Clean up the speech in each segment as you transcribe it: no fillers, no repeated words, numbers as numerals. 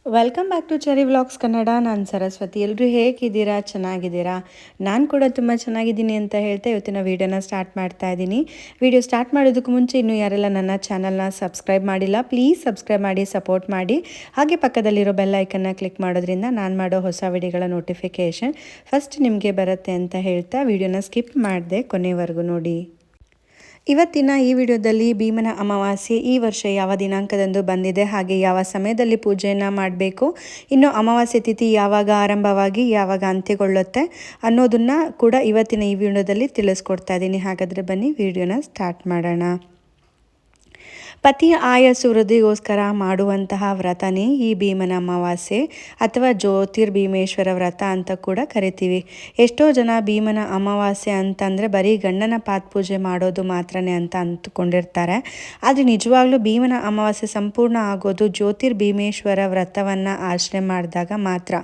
Welcome back to Cherry vlogs Kannada. ನಾನು ಸರಸ್ವತಿ. ಎಲ್ಲರೂ ಹೇಗಿದ್ದೀರಾ? ಚೆನ್ನಾಗಿದ್ದೀರಾ? ನಾನು ಕೂಡ ತುಂಬ ಚೆನ್ನಾಗಿದ್ದೀನಿ ಅಂತ ಹೇಳ್ತಾ ಇವತ್ತಿನ ವೀಡಿಯೋನ ಸ್ಟಾರ್ಟ್ ಮಾಡ್ತಾ ಇದ್ದೀನಿ. ವಿಡಿಯೋ ಸ್ಟಾರ್ಟ್ ಮಾಡೋದಕ್ಕೂ ಮುಂಚೆ ಇನ್ನೂ ಯಾರೆಲ್ಲ ನನ್ನ ಚಾನಲ್ನ ಸಬ್ಸ್ಕ್ರೈಬ್ ಮಾಡಿಲ್ಲ, ಪ್ಲೀಸ್ ಸಬ್ಸ್ಕ್ರೈಬ್ ಮಾಡಿ, ಸಪೋರ್ಟ್ ಮಾಡಿ. ಹಾಗೆ ಪಕ್ಕದಲ್ಲಿರೋ ಬೆಲ್ ಐಕನ್ನ ಕ್ಲಿಕ್ ಮಾಡೋದ್ರಿಂದ ನಾನು ಮಾಡೋ ಹೊಸ ವಿಡಿಯೋಗಳ ನೋಟಿಫಿಕೇಷನ್ ಫಸ್ಟ್ ನಿಮಗೆ ಬರುತ್ತೆ ಅಂತ ಹೇಳ್ತಾ ವಿಡಿಯೋನ ಸ್ಕಿಪ್ ಮಾಡದೆ ಕೊನೆವರೆಗೂ ನೋಡಿ. ಇವತ್ತಿನ ಈ ವಿಡಿಯೋದಲ್ಲಿ ಭೀಮನ ಅಮಾವಾಸ್ಯೆ ಈ ವರ್ಷ ಯಾವ ದಿನಾಂಕದಂದು ಬಂದಿದೆ, ಹಾಗೆ ಯಾವ ಸಮಯದಲ್ಲಿ ಪೂಜೆಯನ್ನು ಮಾಡಬೇಕು, ಇನ್ನು ಅಮಾವಾಸ್ಯೆ ತಿಥಿ ಯಾವಾಗ ಆರಂಭವಾಗಿ ಯಾವಾಗ ಅಂತ್ಯಗೊಳ್ಳುತ್ತೆ ಅನ್ನೋದನ್ನು ಕೂಡ ಇವತ್ತಿನ ಈ ವಿಡಿಯೋದಲ್ಲಿ ತಿಳಿಸ್ಕೊಡ್ತಾ ಇದ್ದೀನಿ. ಹಾಗಾದರೆ ಬನ್ನಿ ವಿಡಿಯೋನ ಸ್ಟಾರ್ಟ್ ಮಾಡೋಣ. ಪತಿಯ ಆಯಸ್ಸು ವೃದ್ಧಿಗೋಸ್ಕರ ಮಾಡುವಂತಹ ವ್ರತನೇ ಈ ಭೀಮನ ಅಮಾವಾಸ್ಯೆ ಅಥವಾ ಜ್ಯೋತಿರ್ಭೀಮೇಶ್ವರ ವ್ರತ ಅಂತ ಕೂಡ ಕರಿತೀವಿ. ಎಷ್ಟೋ ಜನ ಭೀಮನ ಅಮಾವಾಸ್ಯೆ ಅಂತಂದರೆ ಬರೀ ಗಂಡನ ಪಾದಪೂಜೆ ಮಾಡೋದು ಮಾತ್ರನೇ ಅಂತ ಅಂದ್ಕೊಂಡಿರ್ತಾರೆ. ಆದರೆ ನಿಜವಾಗ್ಲೂ ಭೀಮನ ಅಮಾವಾಸ್ಯೆ ಸಂಪೂರ್ಣ ಆಗೋದು ಜ್ಯೋತಿರ್ಭೀಮೇಶ್ವರ ವ್ರತವನ್ನು ಆಚರಣೆ ಮಾಡಿದಾಗ ಮಾತ್ರ.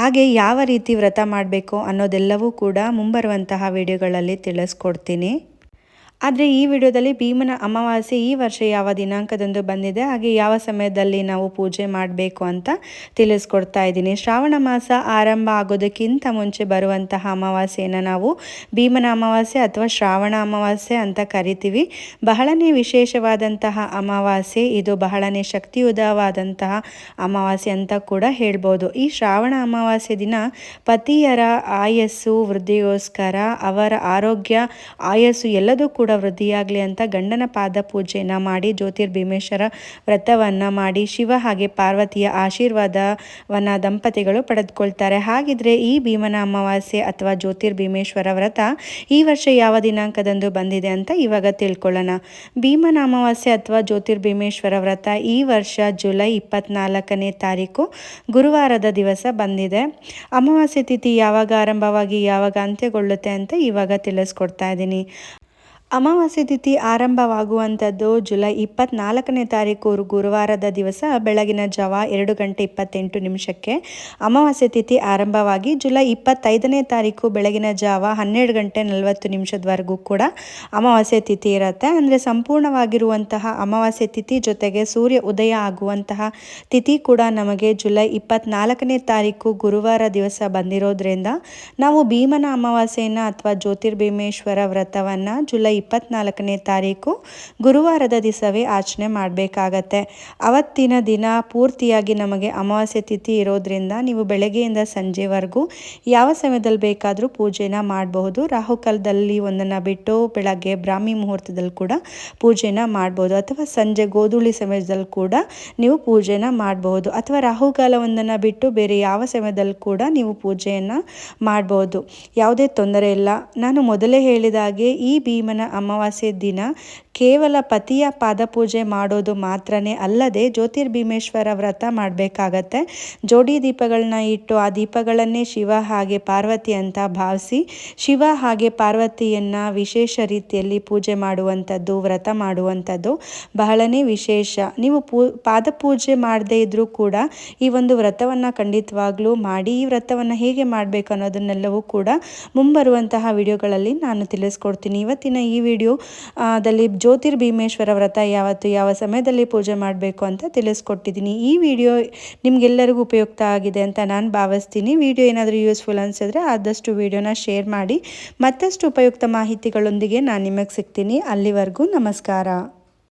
ಹಾಗೆ ಯಾವ ರೀತಿ ವ್ರತ ಮಾಡಬೇಕು ಅನ್ನೋದೆಲ್ಲವೂ ಕೂಡ ಮುಂಬರುವಂತಹ ವಿಡಿಯೋಗಳಲ್ಲಿ ತಿಳಿಸ್ಕೊಡ್ತೀನಿ. ಆದರೆ ಈ ವಿಡಿಯೋದಲ್ಲಿ ಭೀಮನ ಅಮಾವಾಸ್ಯೆ ಈ ವರ್ಷ ಯಾವ ದಿನಾಂಕದಂದು ಬಂದಿದೆ, ಹಾಗೆ ಯಾವ ಸಮಯದಲ್ಲಿ ನಾವು ಪೂಜೆ ಮಾಡಬೇಕು ಅಂತ ತಿಳಿಸ್ಕೊಡ್ತಾ ಇದ್ದೀನಿ. ಶ್ರಾವಣ ಮಾಸ ಆರಂಭ ಆಗೋದಕ್ಕಿಂತ ಮುಂಚೆ ಬರುವಂತಹ ಅಮಾವಾಸ್ಯೆಯನ್ನು ನಾವು ಭೀಮನ ಅಮಾವಾಸ್ಯೆ ಅಥವಾ ಶ್ರಾವಣ ಅಮಾವಾಸ್ಯೆ ಅಂತ ಕರಿತೀವಿ. ಬಹಳನೇ ವಿಶೇಷವಾದಂತಹ ಅಮಾವಾಸ್ಯೆ ಇದು, ಬಹಳನೇ ಶಕ್ತಿಯುತವಾದಂತಹ ಅಮಾವಾಸ್ಯೆ ಅಂತ ಕೂಡ ಹೇಳ್ಬೋದು. ಈ ಶ್ರಾವಣ ಅಮಾವಾಸ್ಯೆ ದಿನ ಪತಿಯರ ಆಯಸ್ಸು ವೃದ್ಧಿಗೋಸ್ಕರ, ಅವರ ಆರೋಗ್ಯ ಆಯಸ್ಸು ಎಲ್ಲದೂ ಕೂಡ ವೃದ್ಧಿಯಾಗಲಿ ಅಂತ ಗಂಡನ ಪಾದ ಪೂಜೆಯನ್ನು ಮಾಡಿ ಜ್ಯೋತಿರ್ಭೀಮೇಶ್ವರ ವ್ರತವನ್ನು ಮಾಡಿ ಶಿವ ಹಾಗೆ ಪಾರ್ವತಿಯ ಆಶೀರ್ವಾದವನ್ನು ದಂಪತಿಗಳು ಪಡೆದುಕೊಳ್ತಾರೆ. ಹಾಗಿದ್ರೆ ಈ ಭೀಮನ ಅಮಾವಾಸ್ಯೆ ಅಥವಾ ಜ್ಯೋತಿರ್ಭೀಮೇಶ್ವರ ವ್ರತ ಈ ವರ್ಷ ಯಾವ ದಿನಾಂಕದಂದು ಬಂದಿದೆ ಅಂತ ಇವಾಗ ತಿಳ್ಕೊಳ್ಳೋಣ. ಭೀಮನ ಅಮಾವಾಸ್ಯೆ ಅಥವಾ ಜ್ಯೋತಿರ್ಭೀಮೇಶ್ವರ ವ್ರತ ಈ ವರ್ಷ ಜುಲೈ 24ನೇ ತಾರೀಕು ಗುರುವಾರದ ದಿವಸ ಬಂದಿದೆ. ಅಮಾವಾಸ್ಯೆ ತಿಥಿ ಯಾವಾಗ ಆರಂಭವಾಗಿ ಯಾವಾಗ ಅಂತ್ಯಗೊಳ್ಳುತ್ತೆ ಅಂತ ಇವಾಗ ತಿಳಿಸ್ಕೊಡ್ತಾ ಇದ್ದೀನಿ. ಅಮಾವಾಸ್ಯೆ ತಿಥಿ ಆರಂಭವಾಗುವಂಥದ್ದು ಜುಲೈ 24ನೇ ತಾರೀಕು ಗುರುವಾರದ ದಿವಸ ಬೆಳಗಿನ ಜಾವ 2:28 ಅಮಾವಾಸ್ಯೆ ತಿಥಿ ಆರಂಭವಾಗಿ ಜುಲೈ 25ನೇ ತಾರೀಕು ಬೆಳಗಿನ ಜಾವ 12:40 ಕೂಡ ಅಮಾವಾಸ್ಯೆ ತಿಥಿ ಇರುತ್ತೆ. ಅಂದರೆ ಸಂಪೂರ್ಣವಾಗಿರುವಂತಹ ಅಮಾವಾಸ್ಯೆ ತಿಥಿ ಜೊತೆಗೆ ಸೂರ್ಯ ಉದಯ ಆಗುವಂತಹ ತಿಥಿ ಕೂಡ ನಮಗೆ ಜುಲೈ 24ನೇ ತಾರೀಕು ಗುರುವಾರ ದಿವಸ ಬಂದಿರೋದ್ರಿಂದ ನಾವು ಭೀಮನ ಅಮಾವಾಸ್ಯೆಯನ್ನು ಅಥವಾ ಜ್ಯೋತಿರ್ಭೀಮೇಶ್ವರ ವ್ರತವನ್ನು ಜುಲೈ 24ನೇ ತಾರೀಕು ಗುರುವಾರದ ದಿವಸವೇ ಆಚರಣೆ ಮಾಡಬೇಕಾಗತ್ತೆ. ಅವತ್ತಿನ ದಿನ ಪೂರ್ತಿಯಾಗಿ ನಮಗೆ ಅಮಾವಾಸ್ಯೆ ತಿಥಿ ಇರೋದ್ರಿಂದ ನೀವು ಬೆಳಗ್ಗೆಯಿಂದ ಸಂಜೆವರೆಗೂ ಯಾವ ಸಮಯದಲ್ಲಿ ಬೇಕಾದರೂ ಪೂಜೆನ ಮಾಡಬಹುದು. ರಾಹುಕಾಲದಲ್ಲಿ ಒಂದನ್ನು ಬಿಟ್ಟು ಬೆಳಗ್ಗೆ ಬ್ರಾಹ್ಮಿ ಮುಹೂರ್ತದಲ್ಲಿ ಕೂಡ ಪೂಜೆನ ಮಾಡ್ಬೋದು, ಅಥವಾ ಸಂಜೆ ಗೋಧೂಳಿ ಸಮಯದಲ್ಲಿ ಕೂಡ ನೀವು ಪೂಜೆನ ಮಾಡಬಹುದು, ಅಥವಾ ರಾಹುಕಾಲ ಒಂದನ್ನು ಬಿಟ್ಟು ಬೇರೆ ಯಾವ ಸಮಯದಲ್ಲಿ ಕೂಡ ನೀವು ಪೂಜೆಯನ್ನು ಮಾಡ್ಬೋದು. ಯಾವುದೇ ತೊಂದರೆ ಇಲ್ಲ. ನಾನು ಮೊದಲೇ ಹೇಳಿದಾಗೆ ಈ ಭೀಮನ ಅಮಾವಾಸ್ಯೆ ದಿನ ಕೇವಲ ಪತಿಯ ಪಾದಪೂಜೆ ಮಾಡೋದು ಮಾತ್ರನೇ ಅಲ್ಲದೆ ಜ್ಯೋತಿರ್ಭೀಮೇಶ್ವರ ವ್ರತ ಮಾಡಬೇಕಾಗತ್ತೆ. ಜೋಡಿ ದೀಪಗಳನ್ನ ಇಟ್ಟು ಆ ದೀಪಗಳನ್ನೇ ಶಿವ ಹಾಗೆ ಪಾರ್ವತಿ ಅಂತ ಭಾವಿಸಿ ಶಿವ ಹಾಗೆ ಪಾರ್ವತಿಯನ್ನು ವಿಶೇಷ ರೀತಿಯಲ್ಲಿ ಪೂಜೆ ಮಾಡುವಂಥದ್ದು, ವ್ರತ ಮಾಡುವಂಥದ್ದು ಬಹಳನೇ ವಿಶೇಷ. ನೀವು ಪಾದಪೂಜೆ ಮಾಡದೇ ಇದ್ದರೂ ಕೂಡ ಈ ಒಂದು ವ್ರತವನ್ನು ಖಂಡಿತವಾಗ್ಲೂ ಮಾಡಿ. ಈ ವ್ರತವನ್ನು ಹೇಗೆ ಮಾಡಬೇಕು ಅನ್ನೋದನ್ನೆಲ್ಲವೂ ಕೂಡ ಮುಂಬರುವಂತಹ ವಿಡಿಯೋಗಳಲ್ಲಿ ನಾನು ತಿಳಿಸ್ಕೊಡ್ತೀನಿ. ಇವತ್ತಿನ ಈ ವಿಡಿಯೋದಲ್ಲಿ ಜ್ಯೋತಿರ್ಭೀಮೇಶ್ವರ ವ್ರತ ಯಾವತ್ತು ಯಾವ ಸಮಯದಲ್ಲಿ ಪೂಜೆ ಮಾಡಬೇಕು ಅಂತ ತಿಳಿಸ್ಕೊಟ್ಟಿದ್ದೀನಿ. ಈ ವಿಡಿಯೋ ನಿಮಗೆಲ್ಲರಿಗೂ ಉಪಯುಕ್ತ ಆಗಿದೆ ಅಂತ ನಾನು ಭಾವಿಸ್ತೀನಿ. ವಿಡಿಯೋ ಏನಾದರೂ ಯೂಸ್ಫುಲ್ ಅನಿಸಿದ್ರೆ ಆದಷ್ಟು ವಿಡಿಯೋನ ಶೇರ್ ಮಾಡಿ. ಮತ್ತಷ್ಟು ಉಪಯುಕ್ತ ಮಾಹಿತಿಗಳೊಂದಿಗೆ ನಾನು ನಿಮಗೆ ಸಿಗ್ತೀನಿ. ಅಲ್ಲಿವರೆಗೂ ನಮಸ್ಕಾರ.